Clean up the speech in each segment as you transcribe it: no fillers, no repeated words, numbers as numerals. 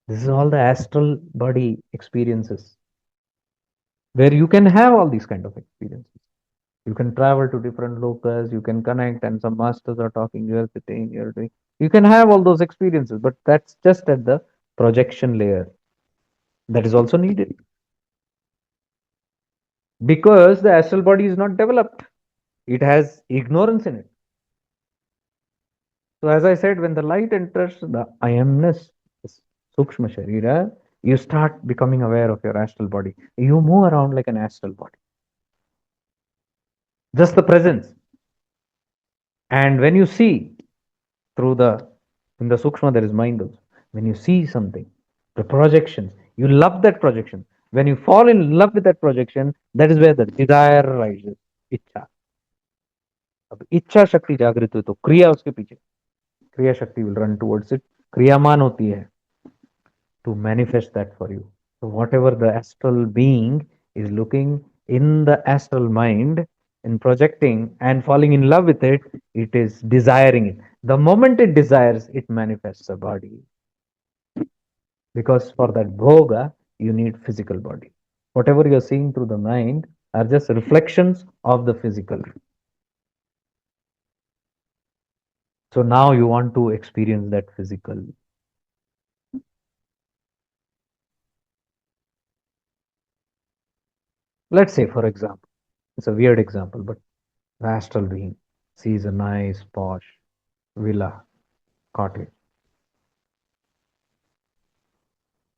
This is all the astral body experiences where you can have all these kind of experiences. You can travel to different locals, you can connect, and some masters are talking, you're sitting, you're doing. You can have all those experiences, but that's just at the projection layer. That is also needed because the astral body is not developed. It has ignorance in it. So, as I said, when the light enters the I amness, this Sukshma Sharira, you start becoming aware of your astral body. You move around like an astral body, just the presence. And when you see through the, in the Sukshma, there is mind also. When you see something, the projections, you love that projection. When you fall in love with that projection, that is where the desire rises. इच्छा. अब इच्छा शक्ति जागृत हुई तो क्रिया उसके पीछे, क्रिया शक्ति will run towards it. क्रियामान होती है to manifest that for you. So, whatever the astral being is looking in the astral mind and projecting and falling in love with it, it is desiring it. The moment it desires, it manifests a body. Because for that bhoga, you need physical body. Whatever you're seeing through the mind are just reflections of the physical. So now you want to experience that physical. Let's say, for example, it's a weird example, but the astral being sees a nice, posh villa, cottage,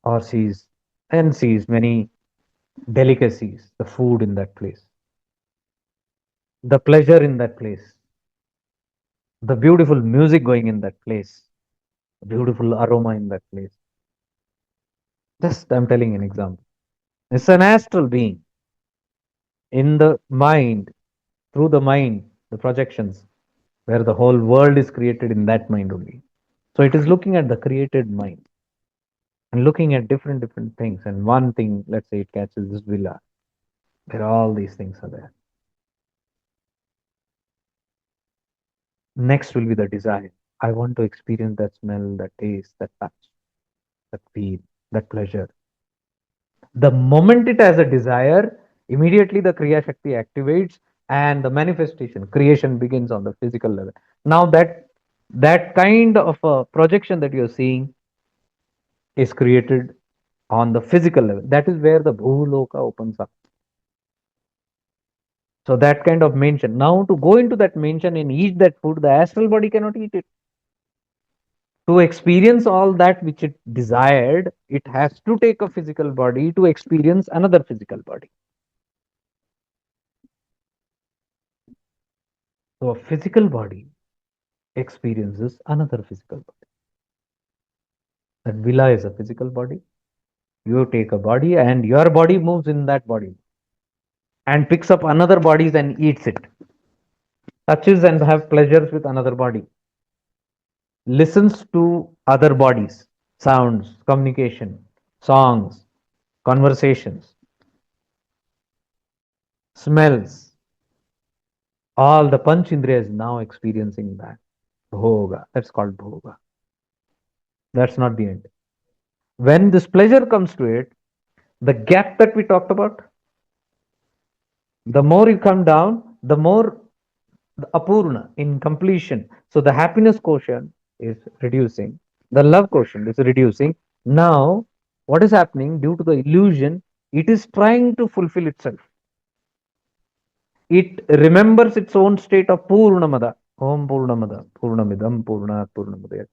or sees many delicacies, the food in that place, the pleasure in that place, the beautiful music going in that place, the beautiful aroma in that place. Just I'm telling an example. It's an astral being in the mind, through the mind, the projections, where the whole world is created in that mind only. So it is looking at the created mind and looking at different things. And one thing, let's say it catches this villa, where all these things are there. Next will be the desire. I want to experience that smell, that taste, that touch, that feel, that pleasure. The moment it has a desire, immediately the Kriya Shakti activates and the manifestation, creation begins on the physical level. Now that kind of a projection that you're seeing is created on the physical level. That is where the Bhuloka opens up. So that kind of mansion. Now to go into that mansion and eat that food, the astral body cannot eat it. To experience all that which it desired, it has to take a physical body to experience another physical body. So a physical body experiences another physical body. That villa is a physical body. You take a body and your body moves in that body and picks up another bodies and eats it, touches and have pleasures with another body, listens to other bodies, sounds, communication, songs, conversations, smells. All the panch indriya is now experiencing that. Bhoga. That's called bhoga. That's not the end. When this pleasure comes to it, the gap that we talked about, the more you come down, the more the apurna in completion. So the happiness quotient is reducing, the love quotient is reducing. Now, what is happening due to the illusion? It is trying to fulfill itself. It remembers its own state of Purnamada. Om Purnamada, Purnamidam, Purnat, Purnamada.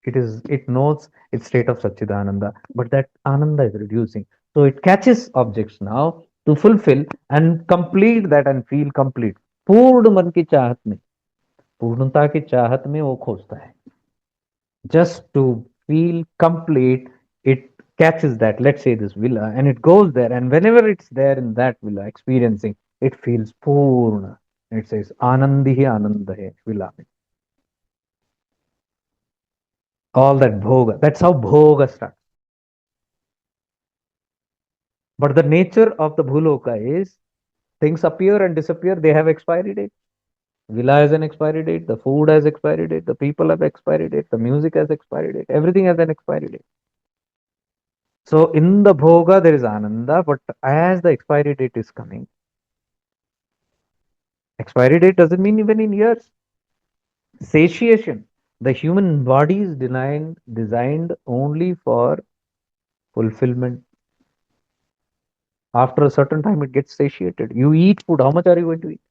It knows its state of Satchidananda, but that Ananda is reducing. So it catches objects now to fulfill and complete that and feel complete. पूर्ण मन की चाहत में, पूर्णता की चाहत में वो खोजता है. Just to feel complete, it catches that, let's say this villa, and it goes there, and whenever it's there in that villa experiencing, it feels purna. It says Anandi hi Ananda hai villa. All that bhoga. That's how bhoga starts. But the nature of the bhuloka is things appear and disappear. They have expiry date. Villa has an expiry date. The food has expiry date. The people have expiry date. The music has expiry date. Everything has an expiry date. So in the bhoga there is ananda, but as the expiry date is coming, expiry date doesn't mean even in years. Satiation. The human body is designed only for fulfillment. After a certain time, it gets satiated. You eat food. How much are you going to eat?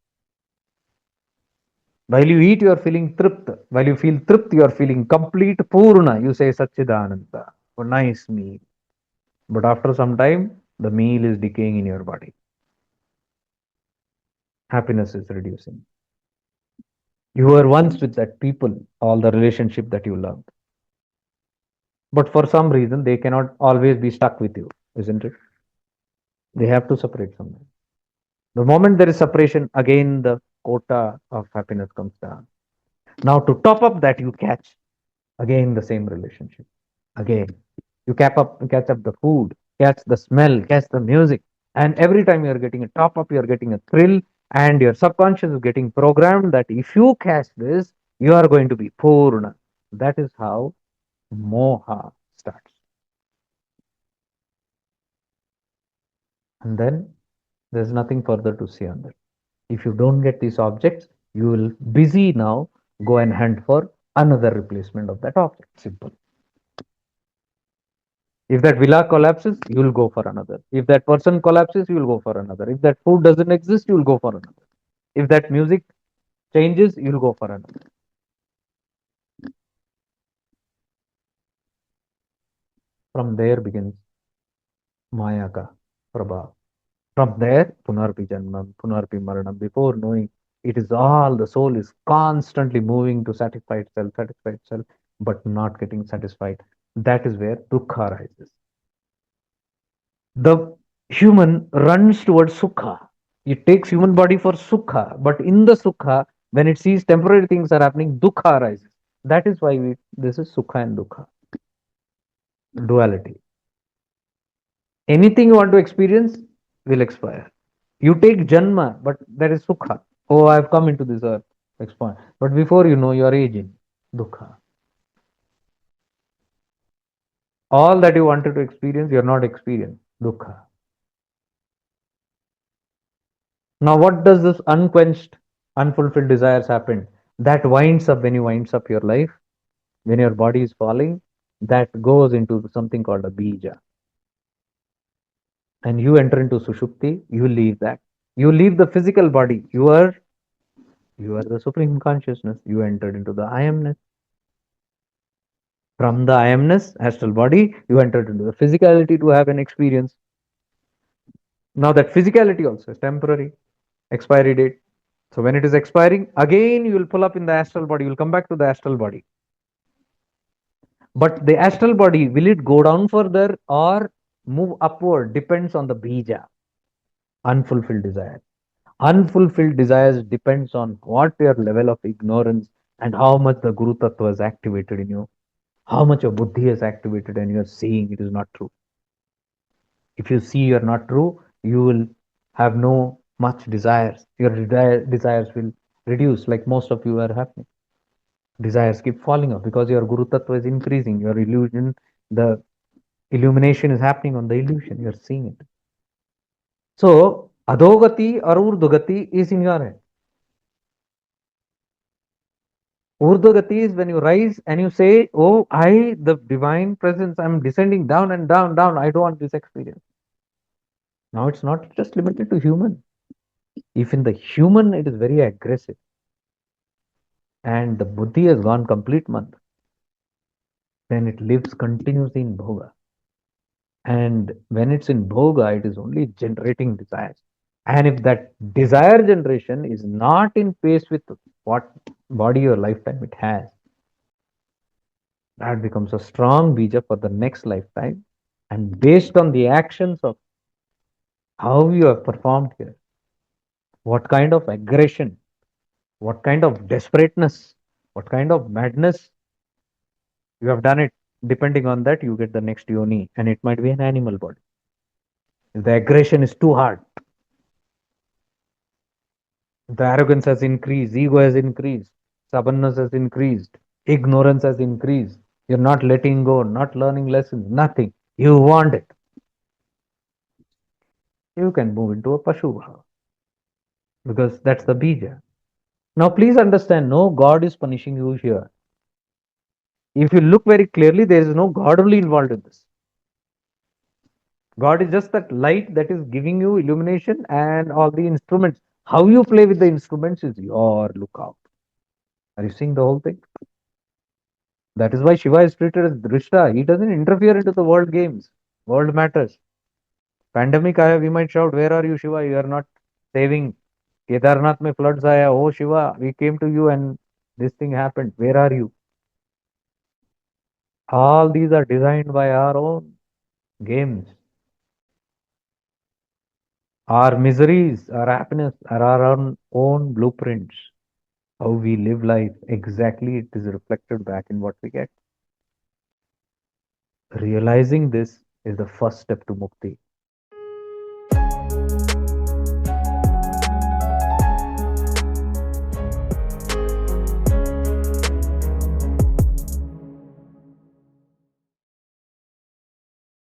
While you eat, you are feeling tript. While you feel tript, you are feeling complete purna. You say Satchidananda. A nice meal. But after some time, the meal is decaying in your body. Happiness is reducing. You were once with that people, all the relationship that you loved. But for some reason, they cannot always be stuck with you, isn't it? They have to separate somewhere. The moment there is separation, again the quota of happiness comes down. Now, to top up that, you catch again the same relationship. Again, you catch up the food, catch the smell, catch the music, and every time you are getting a top up, you are getting a thrill, and your subconscious is getting programmed that if you catch this, you are going to be purna. That is how moha starts, and then there's nothing further to say on that. If you don't get these objects, you will busy now go and hunt for another replacement of that object. Simple. If that villa collapses, you will go for another. If that person collapses, you will go for another. If that food doesn't exist, you will go for another. If that music changes, you will go for another. From there begins Maya ka Prabha. From there, Punarpi Janmam, Punarpi Maranam. Before knowing, it is all the soul is constantly moving to satisfy itself, but not getting satisfied. That is where dukkha arises. The human runs towards sukha. It takes human body for sukha, but in the sukha, when it sees temporary things are happening, dukkha arises. That is why this is sukha and dukkha, duality. Anything you want to experience will expire. You take janma, but that is sukha. Oh, I've come into this earth. Expire. But before you know, you are aging. Dukkha. All that you wanted to experience, you are not experiencing. Dukkha. Now, what does this unquenched, unfulfilled desires happen? That winds up when you winds up your life, when your body is falling, that goes into something called a bija. And you enter into sushupti, you leave that. You leave the physical body. You are the supreme consciousness. You entered into the I amness. From the I amness, astral body, you entered into the physicality to have an experience. Now that physicality also is temporary, expiry date. So when it is expiring, again you will pull up in the astral body, you will come back to the astral body. But the astral body, will it go down further or move upward depends on the bija, unfulfilled desire. Unfulfilled desires depends on what your level of ignorance and how much the Guru Tattva is activated in you, how much your buddhi is activated and you are seeing it is not true. If you see you are not true, you will have no much desires. Your desires will reduce like most of you are happening. Desires keep falling off because your Guru Tattva is increasing. Your illusion, the illumination is happening on the illusion. You're seeing it. So, adogati or urdhagati is in your hand. Urdhagati is when you rise and you say, oh, I, the divine presence, I'm descending down and down, down. I don't want this experience. Now, it's not just limited to human. If in the human, it is very aggressive. And the buddhi has gone complete month, then it lives continuously in bhoga. And when it's in bhoga, it is only generating desires. And if that desire generation is not in pace with what body or lifetime it has, that becomes a strong bija for the next lifetime. And based on the actions of how you have performed here, what kind of aggression, what kind of desperateness, what kind of madness you have done it, depending on that, you get the next yoni, and it might be an animal body. If the aggression is too hard, the arrogance has increased, ego has increased, stubbornness has increased, ignorance has increased. You're not letting go, not learning lessons, nothing. You want it, you can move into a Pashu Bhava because that's the bija. Now, please understand, no God is punishing you here. If you look very clearly, there is no God only involved in this. God is just that light that is giving you illumination and all the instruments. How you play with the instruments is your lookout. Are you seeing the whole thing? That is why Shiva is treated as Drishta. He doesn't interfere into the world games, world matters. Pandemic आया, we might shout, where are you, Shiva? You are not saving. Kedarnath में floods आया. Oh, Shiva, we came to you and this thing happened. Where are you? All these are designed by our own games. Our miseries, our happiness are our own blueprints. How we live life, exactly it is reflected back in what we get. Realizing this is the first step to mukti.